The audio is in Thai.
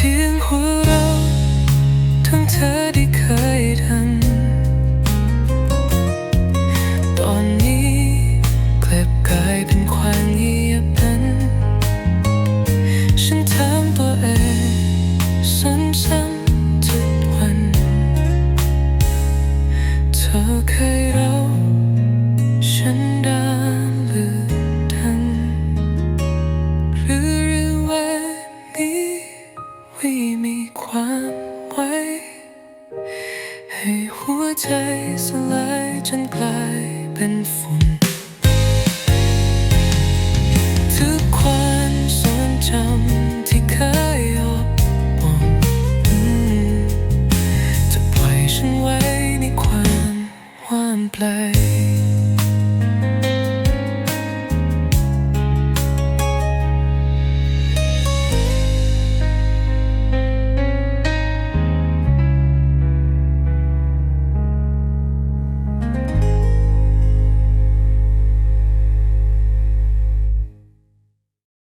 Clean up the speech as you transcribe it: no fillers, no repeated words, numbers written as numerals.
เสียงหัวเราะทั้งเธอที่เคยทำตอนนี้กลับกลายเป็นความเงียบนั้นฉันถามตัวเองซ้ำๆทุกวันเธอเคยเราฉันได้หรือทันหรือว่านี้ไม่มีความหมายให้หัวใจสลายจนกลายเป็นฝุ่น